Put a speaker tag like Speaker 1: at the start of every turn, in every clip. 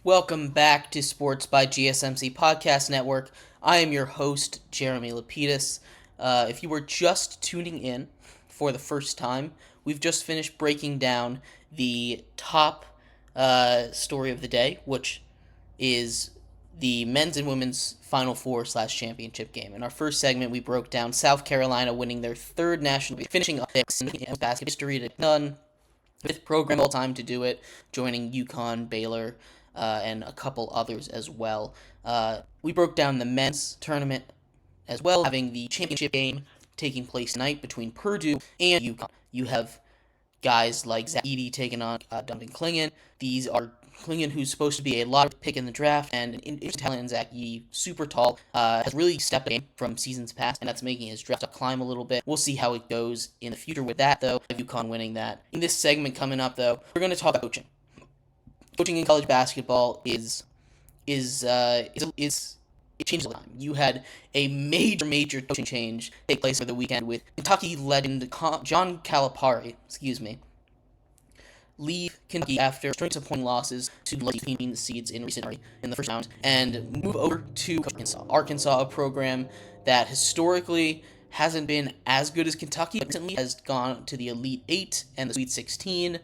Speaker 1: Welcome back to Sports by GSMC Podcast Network. I am your host, Jeremy Lapidus. If you were just tuning in for the first time, we've just finished breaking down the top story of the day, which is the men's and women's Final Four/championship game. In our first segment, we broke down South Carolina winning their third national, finishing up in basketball history to none, fifth program all time to do it, joining UConn, Baylor, and a couple others as well. We broke down the men's tournament as well, having the championship game taking place tonight between Purdue and UConn. You have guys like Zach Edey taking on Duncan Clingan. These are Clingan, who's supposed to be a lottery pick in the draft, and interesting talent in Zach Edey, super tall, has really stepped up from seasons past, and that's making his draft up climb a little bit. We'll see how it goes in the future with that, though. UConn winning that. In this segment coming up, though, we're going to talk about coaching. Coaching in college basketball is it changes all the time. You had a major coaching change take place over the weekend with Kentucky legend John Calipari, leave Kentucky after disappointing losses to the team seeds in the first round and move over to Arkansas. Arkansas, a program that historically hasn't been as good as Kentucky, but recently has gone to the Elite Eight and the Sweet 16.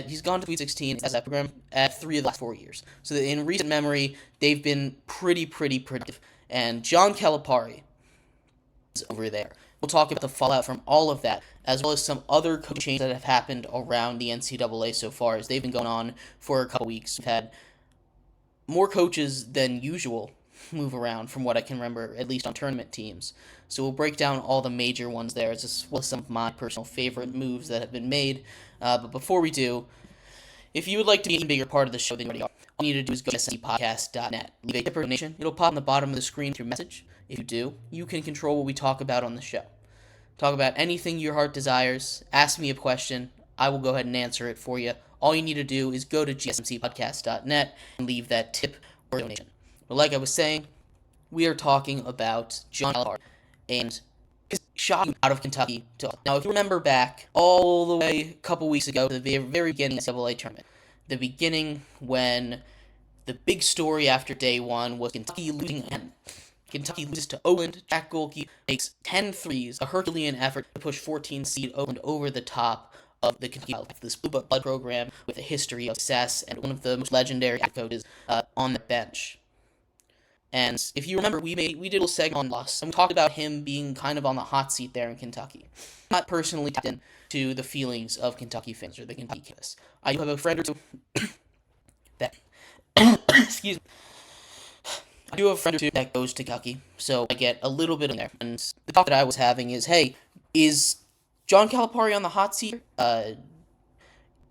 Speaker 1: He's gone to the Sweet 16 as that program at 3 of the last 4 years. So in recent memory, they've been pretty productive. And John Calipari is over there. We'll talk about the fallout from all of that, as well as some other coaching changes that have happened around the NCAA so far, as they've been going on for a couple weeks. We've had more coaches than usual move around, from what I can remember, at least on tournament teams. So we'll break down all the major ones there, as well as some of my personal favorite moves that have been made. But before we do, if you would like to be a bigger part of the show than you already are, all you need to do is go to GSMCpodcast.net. Leave a tip or donation. It'll pop on the bottom of the screen with your message. If you do, you can control what we talk about on the show. Talk about anything your heart desires. Ask me a question. I will go ahead and answer it for you. All you need to do is go to GSMCpodcast.net and leave that tip or donation. But like I was saying, we are talking about John Calipari and his shot out of Kentucky. Now, if you remember back all the way a couple weeks ago to the very beginning of the NCAA tournament, the beginning when the big story after day one was Kentucky losing again. Kentucky loses to Oakland. Jack Golke makes 10 threes, a Herculean effort to push 14 seed Oakland over the top of the Kentucky Wildcats, this blue blood program with a history of success and one of the most legendary coaches on the bench. And if you remember, we did a little segment on loss, and we talked about him being kind of on the hot seat there in Kentucky. Not personally tapped into the feelings of Kentucky fans or the Kentucky kids. I do have a friend or two that excuse me. I do have a friend or two that goes to Kentucky, so I get a little bit in there. And the talk that I was having is, hey, is John Calipari on the hot seat? He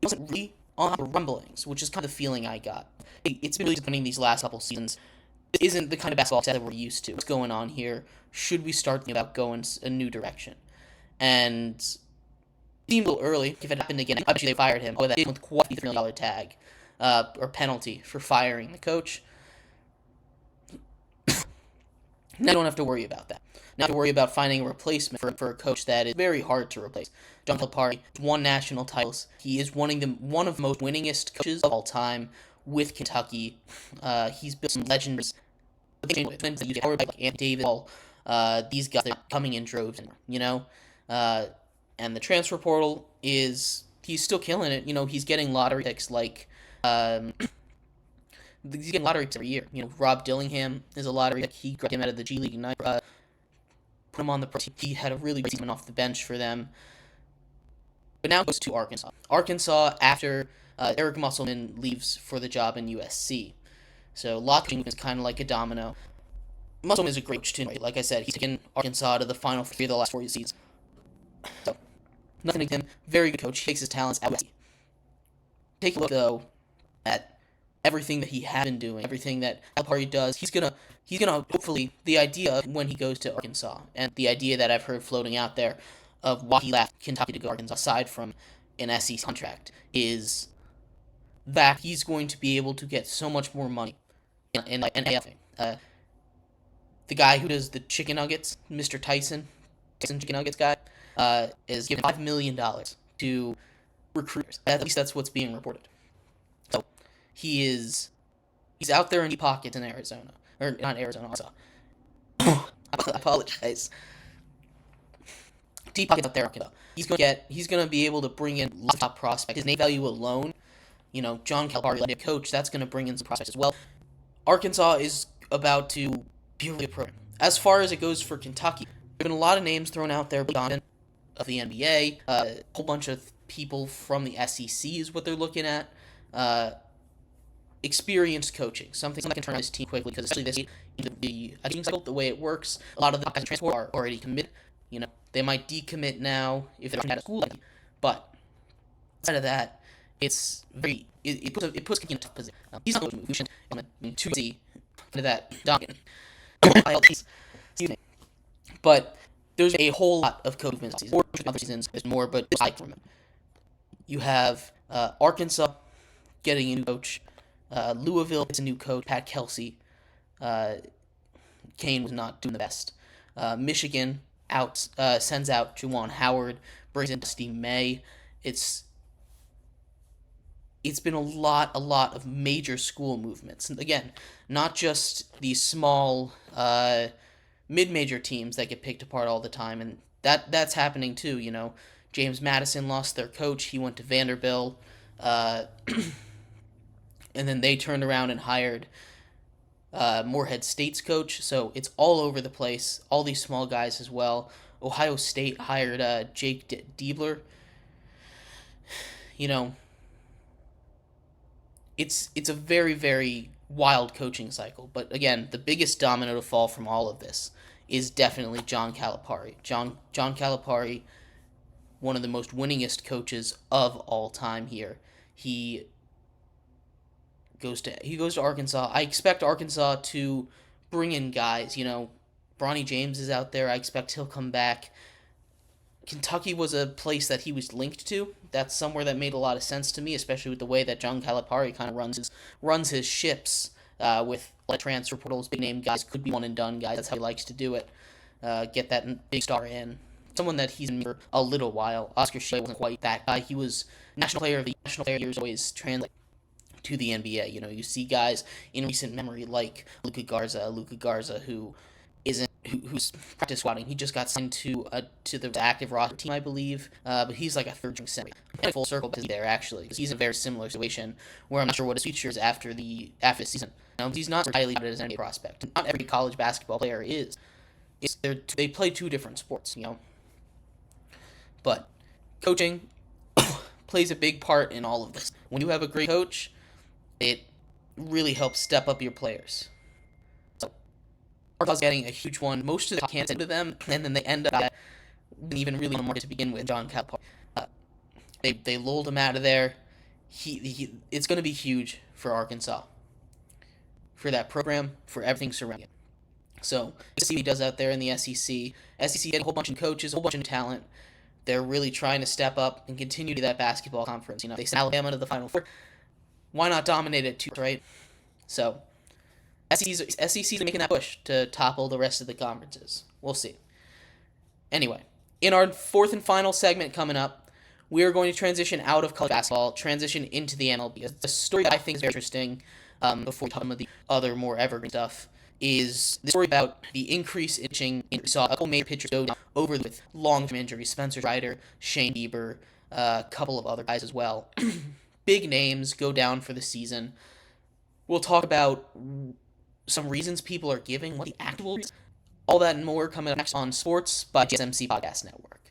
Speaker 1: wasn't really on the rumblings, which is kind of the feeling I got. It's been really disappointing these last couple seasons. It isn't the kind of basketball that we're used to. What's going on here? Should we start thinking about going a new direction? And it seemed a little early. If it happened again, I bet you they fired him. Oh, that did with quite the $3 million tag or penalty for firing the coach. Now you don't have to worry about that. Now you have to worry about finding a replacement for a coach that is very hard to replace. John Calipari won national titles. He is one of the most winningest coaches of all time with Kentucky. He's built some legends. And Andy Davis, these guys are coming in droves, and the transfer portal he's still killing it. He's getting lottery picks like he's getting lottery picks every year. Rob Dillingham is a lottery pick. He grabbed him out of the G League Ignite, put him on the pro team. He had a really great season off the bench for them. But now it goes to Arkansas. Arkansas after Eric Musselman leaves for the job in USC. So Locke is kind of like a domino. Musselman is a great coach too. Like I said, he's taken Arkansas to the Final 3 of the last 4 seasons. So, nothing against him. Very good coach. He takes his talents out. Take a look, though, at everything that he has been doing, everything that Calipari does. He's gonna hopefully, the idea of when he goes to Arkansas, and the idea that I've heard floating out there of why he left Kentucky to go to Arkansas, aside from an SEC contract, is that he's going to be able to get so much more money in like an AFL thing. The guy who does the chicken nuggets, Mr. Tyson chicken nuggets guy, is given $5 million to recruiters. At least that's what's being reported. So He's out there in deep pockets in Arizona. Or not Arizona, Arkansas. I apologize. Deep pockets out there, Arkansas. He's gonna be able to bring in lots of top prospects. His name value alone, John Calipari, like a coach, that's gonna bring in some prospects as well. Arkansas is about to be a really good program. As far as it goes for Kentucky, there's been a lot of names thrown out there. Donovan of the NBA, a whole bunch of people from the SEC is what they're looking at. Experienced coaching, something that can turn out his team quickly, because especially this into the cycle, the way it works, a lot of the guys in transport are already committed. They might decommit now if they're out of school, but outside of that, it's very it puts Kentucky in a tough position. He's not going to move too easy into that dominant. But there's a whole lot of coach movements this season. Other seasons, there's more, but aside from it, you have Arkansas getting a new coach. Louisville gets a new coach, Pat Kelsey. Kane was not doing the best. Michigan sends out Juwan Howard, brings in Dusty May. It's been a lot of major school movements. And again, not just these small mid-major teams that get picked apart all the time, and that's happening too. James Madison lost their coach. He went to Vanderbilt. And then they turned around and hired Morehead State's coach. So it's all over the place. All these small guys as well. Ohio State hired Jake Diebler. It's a very, very wild coaching cycle. But again, the biggest domino to fall from all of this is definitely John Calipari. John Calipari, one of the most winningest coaches of all time here. He goes to Arkansas. I expect Arkansas to bring in guys. Bronny James is out there. I expect he'll come back. Kentucky was a place that he was linked to. That's somewhere that made a lot of sense to me, especially with the way that John Calipari kind of runs his ships with transfer portals, big name guys, could be one and done guys. That's how he likes to do it. Get that big star in. Someone that he's been for a little while. Oscar Shea wasn't quite that guy. He was National Player of the years, always translate to the NBA. You see guys in recent memory like Luka Garza, who's practice squatting. He just got signed to the active roster team, I believe, but he's like a third-string center. Full circle there, actually, because he's in a very similar situation where I'm not sure what his future is after the season. He's not highly touted as an NBA prospect. Not every college basketball player is. They play two different sports, But coaching plays a big part in all of this. When you have a great coach, it really helps step up your players. So Arkansas getting a huge one. Most of the can't into them, and then they end up even really on the market to begin with. John Calipari, they lulled him out of there. It's going to be huge for Arkansas, for that program, for everything surrounding it. So let's see what he does out there in the SEC. SEC getting a whole bunch of coaches, a whole bunch of talent. They're really trying to step up and continue to that basketball conference. They sent Alabama to the Final Four. Why not dominate it too, right? So SEC's making that push to topple the rest of the conferences. We'll see. Anyway, in our fourth and final segment coming up, we are going to transition out of college basketball, transition into the MLB. It's a story that I think is very interesting, before we talk about the other more evergreen stuff, is the story about the increase in pitching. We saw a couple major pitchers go down over with long-term injuries. Spencer Strider, Shane Bieber, a couple of other guys as well. Big names go down for the season. We'll talk about some reasons people are giving, what the actual reasons. All that and more coming up next on Sports by GSMC Podcast Network.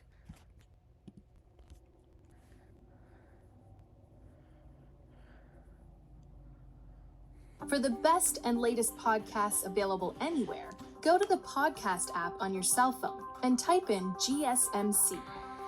Speaker 2: For the best and latest podcasts available anywhere, go to the podcast app on your cell phone and type in GSMC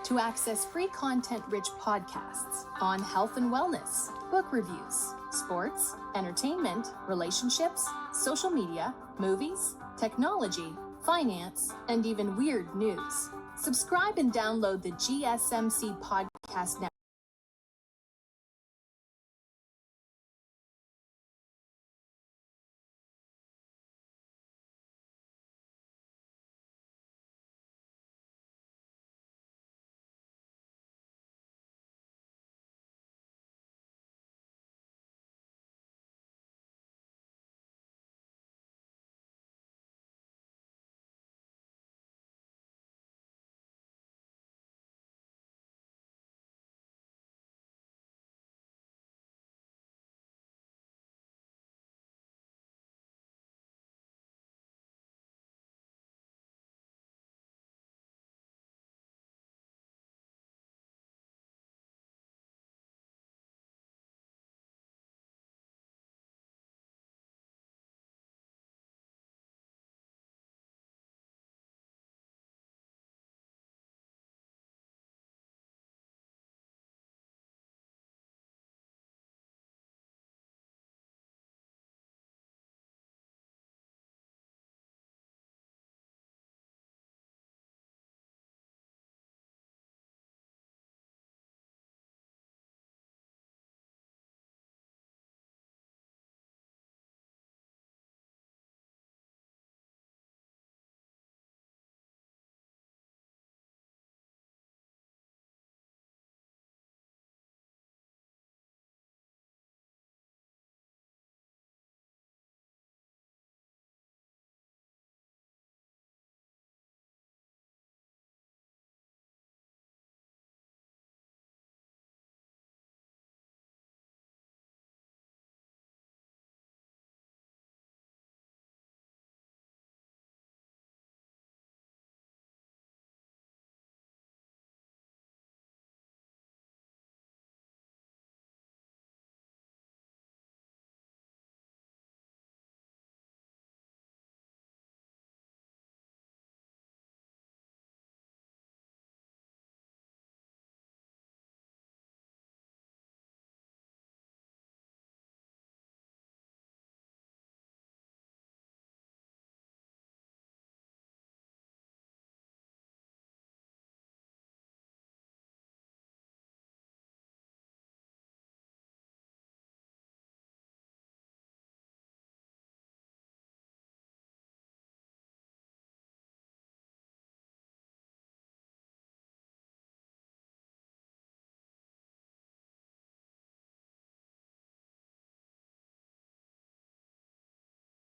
Speaker 2: to access free content-rich podcasts on health and wellness, book reviews, sports, entertainment, relationships, social media, movies, technology, finance, and even weird news. Subscribe and download the GSMC Podcast Network